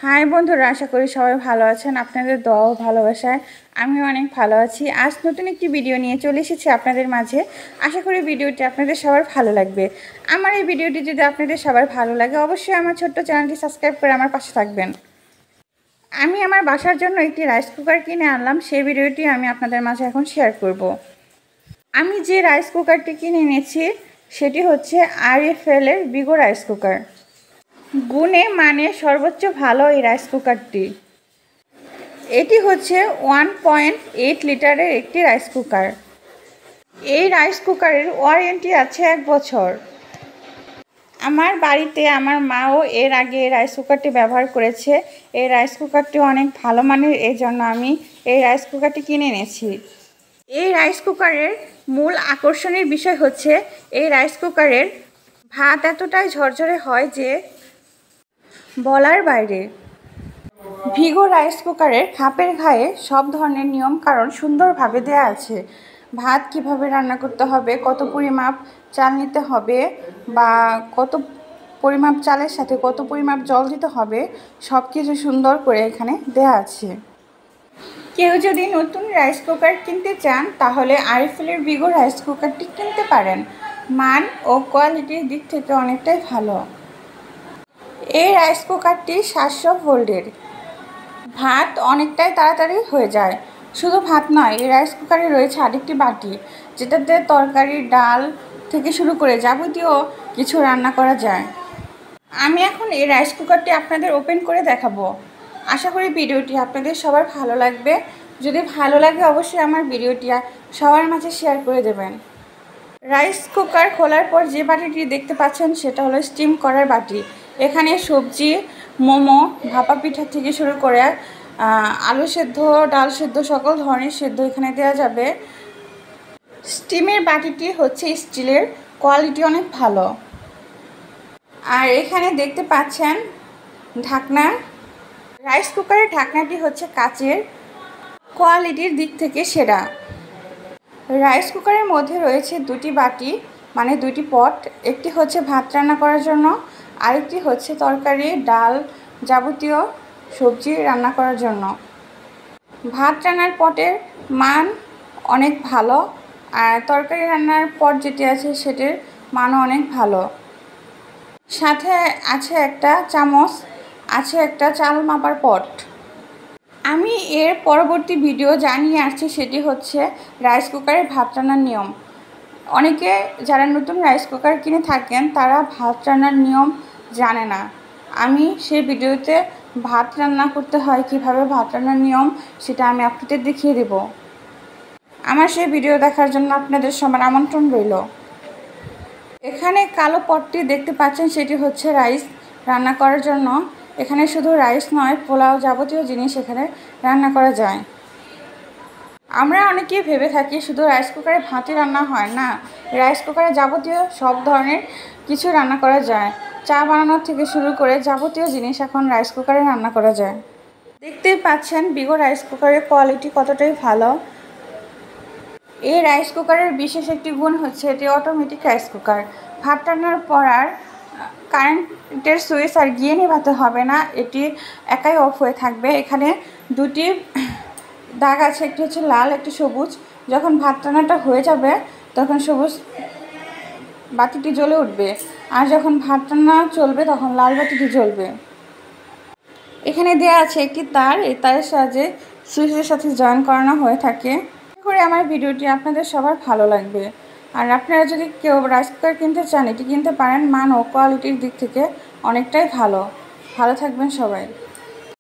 High বন্ধুরা, আশা করি সবাই ভালো আছেন। আপনাদের দোয়া ও ভালোবাসায় আমি অনেক ভালো আছি। আজ নতুন একটি ভিডিও নিয়ে চলে এসেছি আপনাদের মাঝে। আশা করি ভিডিওটি আপনাদের সবার ভালো লাগবে। আমার এই ভিডিওটি যদি আপনাদের সবার ভালো লাগে, অবশ্যই আমার ছোট্ট চ্যানেলটি সাবস্ক্রাইব করে আমার পাশে থাকবেন। আমি আমার বাসার জন্য একটি রাইস কুকার কিনে আনলাম, সেই ভিডিওটি আমি আপনাদের মাঝে এখন শেয়ার করব। আমি যে রাইস কুকারটি কিনে এনেছি সেটি হচ্ছে RFL এর বিগো রাইস কুকার। গুণে মানে সর্বোচ্চ ভালো এই রাইস কুকারটি। এটি হচ্ছে 1.8 লিটারের একটি রাইস কুকার। এই রাইস কুকারের ওয়ারেন্টি আছে 1 বছর। আমার বাড়িতে আমার মাও এর আগে এই রাইস কুকারটি ব্যবহার করেছে। এই রাইস কুকারটি অনেক ভালো মানের, এই জন্য আমি এই রাইস কুকারটি কিনে এনেছি। এই রাইস কুকারের মূল আকর্ষণের বিষয় হচ্ছে এই রাইস কুকারের ভাত এতটাই ঝরঝরে হয় যে বলার বাইরে। ভিগো রাইস কুকারের খাপের গায়ে সব ধরনের নিয়ম কারণ সুন্দরভাবে দেয়া আছে। ভাত কিভাবে রান্না করতে হবে, কত পরিমাপ চাল নিতে হবে, বা কত পরিমাপ চালের সাথে কত পরিমাপ জল দিতে হবে, সব কিছু সুন্দর করে এখানে দেয়া আছে। কেউ যদি নতুন রাইস কুকার কিনতে চান তাহলে RFL এর ভিগো রাইস কুকারটি কিনতে পারেন। মান ও কোয়ালিটির দিক থেকে অনেকটাই ভালো। এই রাইস কুকারটি 700 ভোল্টের। ভাত অনেকটাই তাড়াতাড়ি হয়ে যায়। শুধু ভাত নয়, এই রাইস কুকারে রয়েছে আরেকটি বাটি, যেটাতে তরকারি, ডাল থেকে শুরু করে যাবতীয় কিছু রান্না করা যায়। আমি এখন এই রাইস কুকারটি আপনাদের ওপেন করে দেখাবো। আশা করি ভিডিওটি আপনাদের সবার ভালো লাগবে। যদি ভালো লাগে অবশ্যই আমার ভিডিওটি সবার মাঝে শেয়ার করে দেবেন। রাইস কুকার খোলার পর যে বাটিটি দেখতে পাচ্ছেন সেটা হলো স্টিম করার বাটি। এখানে সবজি, মোমো, ভাপা পিঠা থেকে শুরু করে আলু সেদ্ধ, ডাল সেদ্ধ, সকল ধরনের সেদ্ধ এখানে দেওয়া যাবে। স্টিমের বাটিটি হচ্ছে স্টিলের, কোয়ালিটি অনেক ভালো। আর এখানে দেখতে পাচ্ছেন ঢাকনা। রাইস কুকারের ঢাকনাটি হচ্ছে কাচের, কোয়ালিটির দিক থেকে সেরা। রাইস কুকারের মধ্যে রয়েছে দুটি বাটি, মানে দুটি পট। একটি হচ্ছে ভাত রান্না করার জন্য, আরেকটি হচ্ছে তরকারি, ডাল, যাবতীয় সবজি রান্না করার জন্য। ভাত রান্নার পটের মান অনেক ভালো, আর তরকারি রান্নার পট যেটি আছে সেটির মানও অনেক ভালো। সাথে আছে একটা চামচ, আছে একটা চাল মাপার পট। আমি এর পরবর্তী ভিডিও জানিয়ে আসছি, সেটি হচ্ছে রাইস কুকারে ভাত রান্নার নিয়ম। অনেকে যারা নতুন রাইস কুকার কিনে থাকেন তারা ভাত রান্নার নিয়ম জানে না। আমি সেই ভিডিওতে ভাত রান্না করতে হয় কিভাবে, ভাত রান্নার নিয়ম, সেটা আমি আপনাদের দেখিয়ে দেব। আমার সেই ভিডিও দেখার জন্য আপনাদের সবার আমন্ত্রণ রইল। এখানে কালো পটটি দেখতে পাচ্ছেন, সেটি হচ্ছে রাইস রান্না করার জন্য। এখানে শুধু রাইস নয়, পোলাও, যাবতীয় জিনিস এখানে রান্না করা যায়। আমরা অনেকেই ভেবে থাকি শুধু রাইস কুকারে ভাতই রান্না হয় না, রাইস কুকারে যাবতীয় সব ধরনের কিছু রান্না করা যায়। চা বানানোর থেকে শুরু করে যাবতীয় জিনিস এখন রাইস কুকারে রান্না করা যায়। দেখতেই পাচ্ছেন ভিগো রাইস কুকারের কোয়ালিটি কতটাই ভালো। এই রাইস কুকারের বিশেষ একটি গুণ হচ্ছে এটি অটোমেটিক রাইস কুকার। ভাত রান্নার পর আর কারেন্টের সুইচ আর গিয়ে নেভাতে হবে না, এটি একাই অফ হয়ে থাকবে। এখানে দুটি দাগ আছে, একটি হচ্ছে লাল, একটি সবুজ। যখন ভাত রান্নাটা হয়ে যাবে তখন সবুজ বাতিটি জ্বলে উঠবে, আর যখন ভাত রান্না চলবে তখন লাল বাতিটি জ্বলবে। এখানে দেওয়া আছে একটি তার, এই তারের সাহায্যে সুইচের সাথে জয়েন করানো হয়ে থাকে। আশা করি আমার ভিডিওটি আপনাদের সবার ভালো লাগবে। আর আপনারা যদি কেউ রাইস কুকার কিনতে চান, এটি কিনতে পারেন। মান ও কোয়ালিটির দিক থেকে অনেকটাই ভালো। ভালো থাকবেন সবাই।